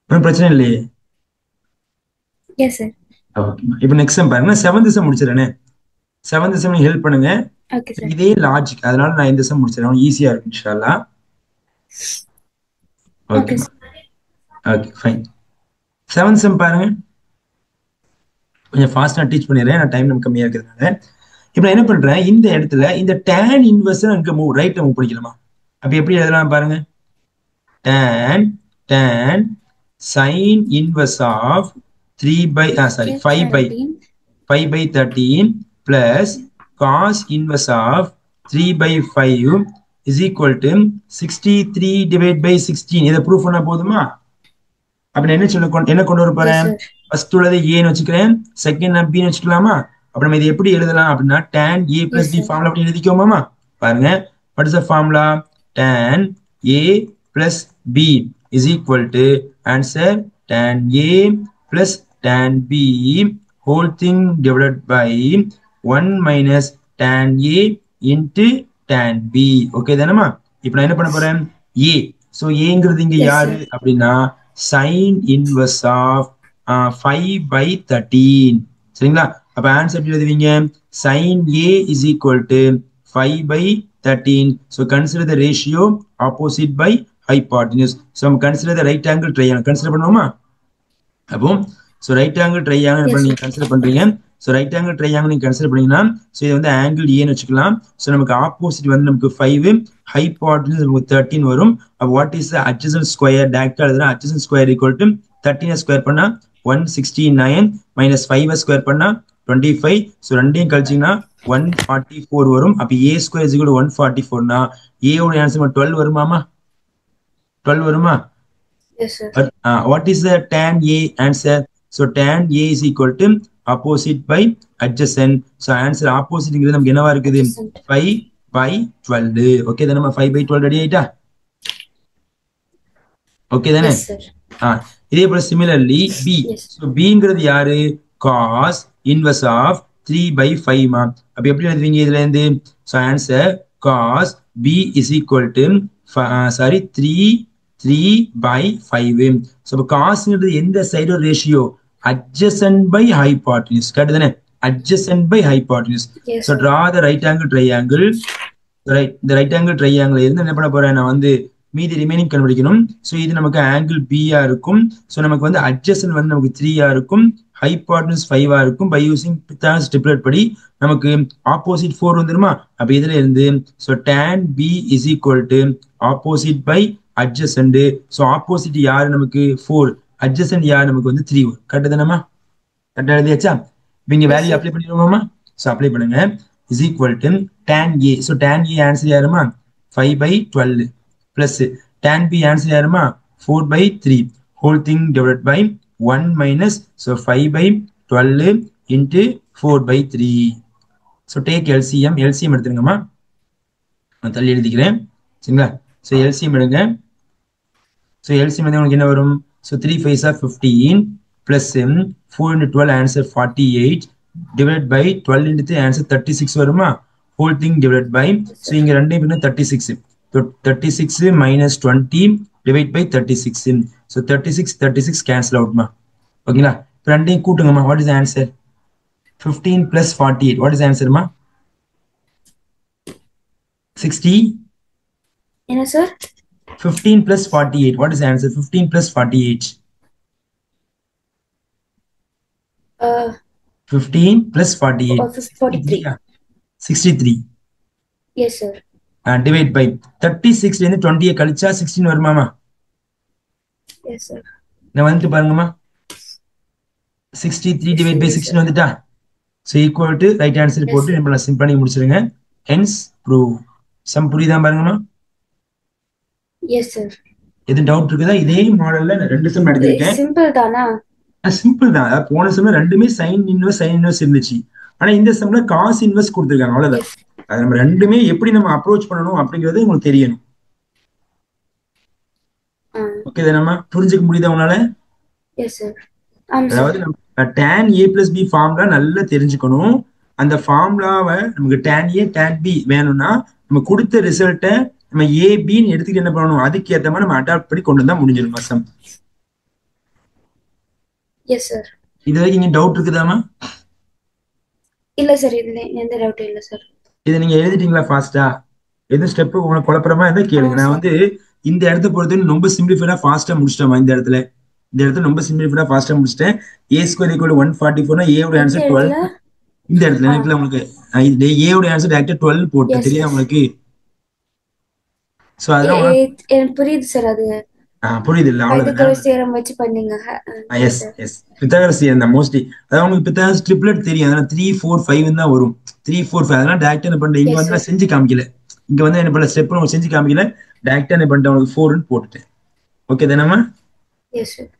ஒன்றும் பிரச்சனை இல்லையே. Yes sir. ஓகேம்மா, இப்போ நெக்ஸ்ட் சம் பாருங்க. செவன்த் சம் முடிச்சிடறேனே. செவன்த் சம் ஹெல்ப் பண்ணுங்க. Okay sir. இதே லாஜிக், அதனால நான் இந்த சம் முடிச்சிடறேன், ஈஸியா இருக்கும் இன்ஷால்லா. ஓகே ஓகேம்மா, sir. Okay fine. Seventh some பாருங்க. கொஞ்சம் ஃபாஸ்டா டீச் பண்ணிடுறேன், நான் டைம் நமக்கு கம்மியா இருக்கிறதுனால. இப்போ நான் என்ன பண்றேன், இந்த இடத்துல இந்த tan இன்வெர்ஸ் அங்க மூவ் ரைட் மூவ் பண்ணிக்கலாமா? அப்ப எப்படி எழுதலாம் பாருங்க. tan sin inverse of 3 by sorry 5 by 13 plus cos inverse of 3 by 5 is equal to 63 divided by 16. இதை ப்ரூஃப் பண்ணா போதுமா? அப்ப நான் என்ன கொண்டு வர போறேன்? ஃபர்ஸ்ட் உள்ளது ஏன்னு வச்சுக்கிறேன், செகண்ட் நான் பின்னு வச்சுக்கலாமா? அப்ப நம்ம இதை எப்படி எழுதலாம் அப்படின்னா tan a plus b formula அப்படி எழுதிக்கோமாமா. பாருங்க, what is the formula? tan a plus b is equal to answer tan a plus tan b whole thing divided by 1 minus tan a into tan b. Okay தானேமா? இப்போ நான் என்ன பண்ண போறேன், a. So ஏங்கிறது இங்க யாரு அப்படின்னா sin inverse of 5 by 13. சரிங்களா? அப்ப ஆன்சர் எப்படி எழுதுவீங்க? sin a is equal to 5 by 13. So consider the ratio opposite by hypotenuse. So consider the right angle triangle. Consider பண்ணுவோமா? அப்போ so right angle triangle இப்ப நீங்க கன்சிடர் பண்றீங்க. so right angle triangle நீங்க கன்சிடர் பண்ணீங்கன்னா so இது வந்து angle A ன்னு வச்சுக்கலாம். so நமக்கு opposite வந்து நமக்கு 5, hypotenuse நமக்கு 13 வரும். அப்ப what is the adjacent square? டைரக்டா எழுதுனா adjacent square equal to 13 square பண்ணா 169 minus 5 ஸ்கொயர் பண்ணா 25. so ரெண்டையும் கழிச்சீங்கன்னா 144 வரும். அப்ப A square is equal to 144 னா A ஓட ஆன்சர் 12 வருமாமா? 12 வருமா? Yes sir. What is the tan A answer? So tan A is equal to opposite by adjacent. So answer opposite இங்கிறது நமக்கு என்னவா இருக்குது? 5 by 12. ஓகே தானே? 5 by 12 ரெடி ஆயிட்டா? Okay தானே? இதே போல similarly B. So Bங்கிறது யாரு? cos inverse of 3 by 5 மா. அப்ப எப்படி எழுதுவீங்க இதுல இருந்து? So answer cos B is equal to 3 by 5. So cos எந்த side ratio? adjacent by hypotenuse. Correct தானே? adjacent by hypotenuse. So draw the right angle triangle. இந்த ரைட் ஆங்கிள் ட்ரையாங்கிள் இருந்து என்ன பண்ண போறேன், நான் வந்து மீதி ரிமைனிங் கண்டுபிடிக்கணும். ஸோ இது நமக்கு ஆங்கிள் பியா இருக்கும். ஸோ நமக்கு வந்து அட்ஜஸ்டன் வந்து நமக்கு 3 இருக்கும், ஹைபார்டன்ஸ் 5 இருக்கும். பை யூசிங் பித்தாகரஸ் ட்ரிப்ளெட் படி நமக்கு ஆப்போசிட் 4 வந்துருமா? அப்ப இதுல இருந்து so tan b is equal to opposite by adjacent. So opposite யாரு நமக்கு 4, அட்ஜஸ்டன்ட் யாரு நமக்கு வந்து 3 வரும். கரெக்ட் தானேமா? கரெக்டா எழுதியாச்சா? இப்போ இங்க வேல்யூ அப்ளை பண்ணிடுவோமா? ஸோ அப்ளை பண்ணுங்க. is equal to tan a. So tan a answer யாருமா? 5 by 12 plus tan b answer யாருமா? 4 by 3 whole thing divided by 1 minus so 5 by 12 into 4 by 3. So take LCM. LCM எடுத்துருங்கம்மா, நான் தள்ளி எழுதிக்கிறேன். சரிங்களா? So LCM எடுங்க. So LCM வந்து உங்களுக்கு என்ன வரும்? So 3 5s are 15 plus 4 into 12 answer 48 divided by 12 into 3 answer 36 வருமா? whole thing divided by so இங்க ரெண்டையும் பின்ன 36. So 36 minus 20 divide by 36. So 36 cancel out மா. ஓகேங்களா? இப்போ ரெண்டையும் கூட்டுங்கம்மா. what is the answer? 15 plus 48. what is the answer மா? 60. என்ன sir? 15 plus 48. what is the answer? 15 plus 48. 15 plus 48. 43. 63. Yes sir. Divide by 36 ல இருந்து 20 கழிச்சா 16 வருமாமா? Yes sir. நான் வந்து பாருங்கம்மா. 63 Yes, divide by yes, sir. 16 வந்துட்டா. So equal to right answer Yes, போட்டு sir. நம்ம சிம்பிள் பண்ணி முடிச்சிருங்க. Hence prove. சம் புரியுதா பாருங்கம்மா? Yes, sir. எதுவும் டவுட் இருக்குதா? இதே மாடல்ல நான் 2 சம் எடுத்திருக்கேன். சிம்பிள் தானா? சிம்பிள் தான். அதாவது போன சம்ல ரெண்டுமே சைன் இன்வெர்ஸ் இருந்துச்சு. ஆனா இந்த சம்ல காஸ் இன்வெர்ஸ் கொடுத்துருக்காங்க, அவ்வளவுதான். Yes. அது நம்ம ரெண்டுமே எப்படி நம்ம அப்ரோச் பண்ணணும் அப்படிங்கிறது உங்களுக்கு தெரியணும். ஓகே தானம்மா? புரிஞ்சுக்க முடியுதா உங்களால? Yes, sir. ஆமா சார். அதாவது நம்ம tan a plus b formula நல்லா தெரிஞ்சுக்கணும். அந்த ஃபார்முலாவை நமக்கு tan a tan b வேணும்னா நம்ம கொடுத்த ரிசல்ட்டை நம்ம a bன்னு எடுத்துக்கிட்டு என்ன பண்ணணும், அதுக்கு ஏற்ற மாதிரி நம்ம அடாப்ட் பண்ணி கொண்டு வந்தா முடிஞ்சிடும் சம். Yes sir. இது வரைக்கும் இங்க டவுட் இருக்குதாமா? இல்ல சார், இதுல எந்த டவுட் இல்ல சார். இதை நீங்க எழுதிட்டீங்களா ஃபாஸ்டா? எதுவும் ஸ்டெப் உங்களுக்கு குழப்பறமா இருந்தா கேளுங்க. நான் வந்து இந்த இடத்த பொறுத்து ரொம்ப சிம்பிளிஃபைடா ஃபாஸ்டா முடிச்சிட்டோமா? இந்த இடத்துல ரொம்ப சிம்பிளிஃபைடா ஃபாஸ்டா முடிச்சிட்டேன். a ஸ்கொயர் ஈக்குவல் 144 a ஓட ஆன்சர் 12. இந்த இடத்துல எனக்கு உங்களுக்கு a ஓட ஆன்சர் டைரக்டா 12 போட்டு தெரியுதா உங்களுக்கு? சோ அதெல்லாம் எனக்கு புரியுது சார். அது புரியுது இல்ல? பைத்தகோரஸ் தியரம் வச்சு பண்ணீங்க. எஸ் எஸ் பித்தகரஸ் தியரம் தான் மோஸ்ட்லி. அதாவது உங்களுக்கு பித்தகரஸ் ட்ரிப்லெட் தெரியும். அதனால 3 4 5 தான் வரும். 3 4 5 அதெல்லாம் டைரக்டா என்ன பண்றேன், இங்க வந்து நான் செஞ்சு காமிக்கல. இங்க வந்து என்ன பண்ண ஸ்டெப் உங்களுக்கு செஞ்சு காமிக்கல. டைரக்டா என்ன பண்ணிட்டேன், உங்களுக்கு 4ன்னு போட்டுட்டேன். ஓகே தானேம்மா? Yes sir.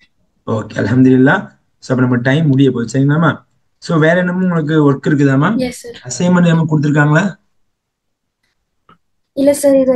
ஓகே அல்ஹம்துலில்லாஹ். சோ அப்ப நம்ம டைம் முடிய போகுது, சரிங்களாம்மா? சோ வேற என்னமோ உங்களுக்கு ஒர்க் இருக்குதாம்மா? Yes sir. அசைன்மெண்ட் ஏமா கொடுத்துருக்காங்களா? இல்ல சார், இது